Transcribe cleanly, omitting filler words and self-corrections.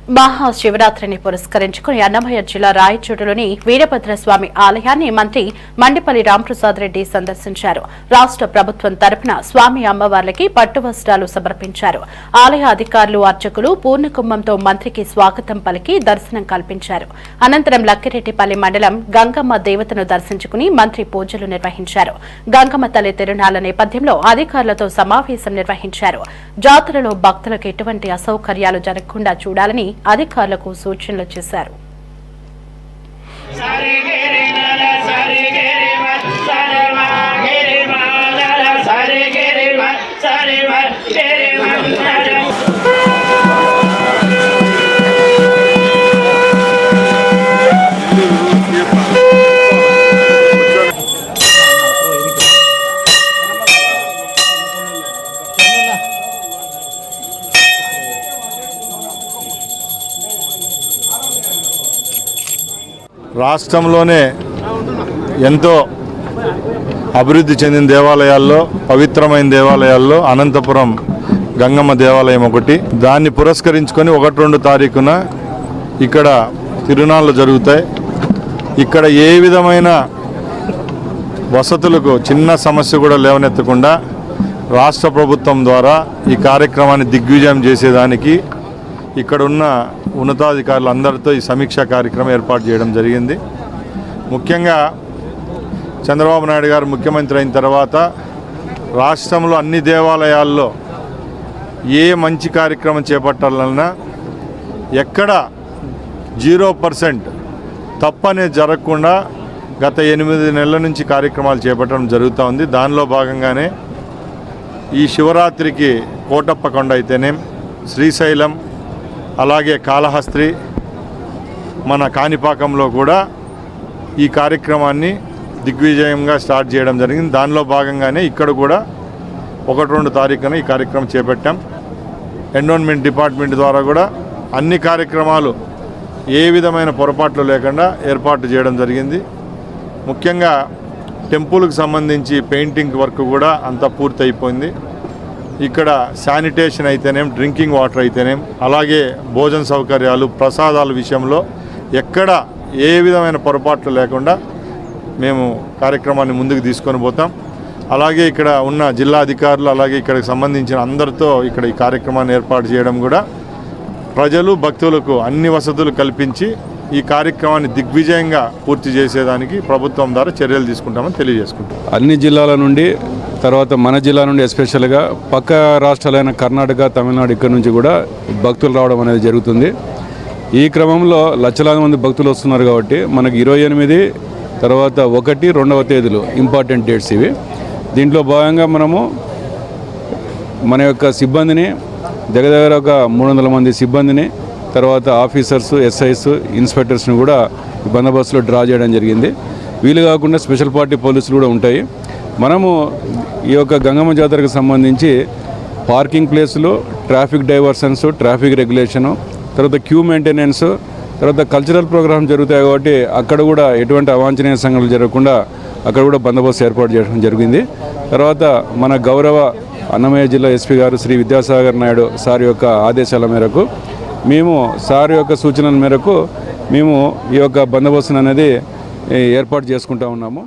మహాశివరాత్రిని పురస్కరించుకుని అన్నమయ్య జిల్లా రాయచోటిలోని వీరభద్రస్వామి ఆలయాన్ని మంత్రి మండిపల్లి రాంప్రసాద్ రెడ్డి సందర్శించారు. రాష్ట్ర ప్రభుత్వం తరపున స్వామి అమ్మవార్లకి పట్టు వస్త్రాలు సమర్పించారు. ఆలయ అధికారులు, అర్చకులు పూర్ణకుంభంతో మంత్రికి స్వాగతం పలికి దర్శనం కల్పించారు. అనంతరం లక్కిరెడ్డిపల్లి మండలం గంగమ్మ దేవతను దర్శించుకుని మంత్రి పూజలు నిర్వహించారు. గంగమ్మ తల్లి తిరునాళ్ల నేపథ్యంలో అధికారులతో సమావేశం నిర్వహించారు. జాతరలో భక్తులకు ఎటువంటి అసౌకర్యాలు జరగకుండా చూడాలని అధికారులకు సూచనలు చేశారు. రాష్ట్రంలోనే ఎంతో అభివృద్ధి చెందిన దేవాలయాల్లో, పవిత్రమైన దేవాలయాల్లో అనంతపురం గంగమ్మ దేవాలయం ఒకటి. దాన్ని పురస్కరించుకొని 1-2 తారీఖున ఇక్కడ తిరునాళ్ళు జరుగుతాయి. ఇక్కడ ఏ విధమైన వసతులకు చిన్న సమస్య కూడా లేవనెత్తకుండా రాష్ట్ర ప్రభుత్వం ద్వారా ఈ కార్యక్రమాన్ని దిగ్విజయం చేసేదానికి ఇక్కడ ఉన్న ఉన్నతాధికారులందరితో ఈ సమీక్షా కార్యక్రమం ఏర్పాటు చేయడం జరిగింది. ముఖ్యంగా చంద్రబాబు నాయుడు గారు ముఖ్యమంత్రి అయిన తర్వాత రాష్ట్రంలో అన్ని దేవాలయాల్లో ఏ మంచి కార్యక్రమం చేపట్టాలన్నా ఎక్కడ 0% తప్పనేది జరగకుండా గత 8 నెలల నుంచి కార్యక్రమాలు చేపట్టడం జరుగుతూ ఉంది. దానిలో భాగంగానే ఈ శివరాత్రికి కోటప్ప కొండ అయితేనేం, శ్రీశైలం, అలాగే కాళహస్త్రి, మన కాణిపాకంలో కూడా ఈ కార్యక్రమాన్ని దిగ్విజయంగా స్టార్ట్ చేయడం జరిగింది. దానిలో భాగంగానే ఇక్కడ కూడా 1-2 తారీఖున ఈ కార్యక్రమం చేపట్టాం. ఎన్విరాన్మెంట్ డిపార్ట్మెంట్ ద్వారా కూడా అన్ని కార్యక్రమాలు ఏ విధమైన పొరపాట్లు లేకుండా ఏర్పాటు చేయడం జరిగింది. ముఖ్యంగా టెంపుల్కి సంబంధించి పెయింటింగ్ వర్క్ కూడా అంతా పూర్తి అయిపోయింది. ఇక్కడ శానిటేషన్ అయితేనేం, డ్రింకింగ్ వాటర్ అయితేనేం, అలాగే భోజన సౌకర్యాలు, ప్రసాదాల విషయంలో ఎక్కడ ఏ విధమైన పొరపాట్లు లేకుండా మేము కార్యక్రమాన్ని ముందుకు తీసుకొని పోతాం. అలాగే ఇక్కడ ఉన్న జిల్లా అధికారులు, అలాగే ఇక్కడికి సంబంధించిన అందరితో ఇక్కడ ఈ కార్యక్రమాన్ని ఏర్పాటు చేయడం కూడా ప్రజలు, భక్తులకు అన్ని వసతులు కల్పించి ఈ కార్యక్రమాన్ని దిగ్విజయంగా పూర్తి చేసేదానికి ప్రభుత్వం ద్వారా చర్యలు తీసుకుంటామని తెలియజేసుకుంటాం. అన్ని జిల్లాల నుండి, తర్వాత మన జిల్లా నుండి ఎస్పెషల్గా పక్క రాష్ట్రాలైన కర్ణాటక, తమిళనాడు ఇక్కడ నుంచి కూడా భక్తులు రావడం అనేది జరుగుతుంది. ఈ క్రమంలో లక్షలాది మంది భక్తులు వస్తున్నారు కాబట్టి మనకి 28, తర్వాత 1, 2వ తేదీలు ఇంపార్టెంట్ డేట్స్ ఇవి. దీంట్లో భాగంగా మనము మన యొక్క సిబ్బందిని దగ్గర ఒక 300 మంది సిబ్బందిని, తర్వాత ఆఫీసర్స్, ఎస్ఐస్, ఇన్స్పెక్టర్స్ని కూడా బందోబస్తులో డ్రా చేయడం జరిగింది. వీళ్ళు కాకుండా స్పెషల్ పార్టీ పోలీసులు కూడా ఉంటాయి. మనము ఈ యొక్క గంగమ్మ జాతరకు సంబంధించి పార్కింగ్ ప్లేసులు, ట్రాఫిక్ డైవర్షన్స్, ట్రాఫిక్ రెగ్యులేషను, తర్వాత క్యూ మెయింటెనెన్స్, తర్వాత కల్చరల్ ప్రోగ్రామ్స్ జరుగుతాయి కాబట్టి అక్కడ కూడా ఎటువంటి అవాంఛనీయ సంఘటనలు జరగకుండా అక్కడ కూడా బందోబస్తు ఏర్పాటు చేయడం జరిగింది. తర్వాత మన గౌరవ అన్నమయ్య జిల్లా ఎస్పీ గారు శ్రీ విద్యాసాగర్ నాయుడు సార్ యొక్క ఆదేశాల మేరకు, మేము సార్ యొక్క సూచనల మేరకు మేము ఈ యొక్క బందోబస్తును అనేది ఏర్పాటు చేసుకుంటా ఉన్నాము.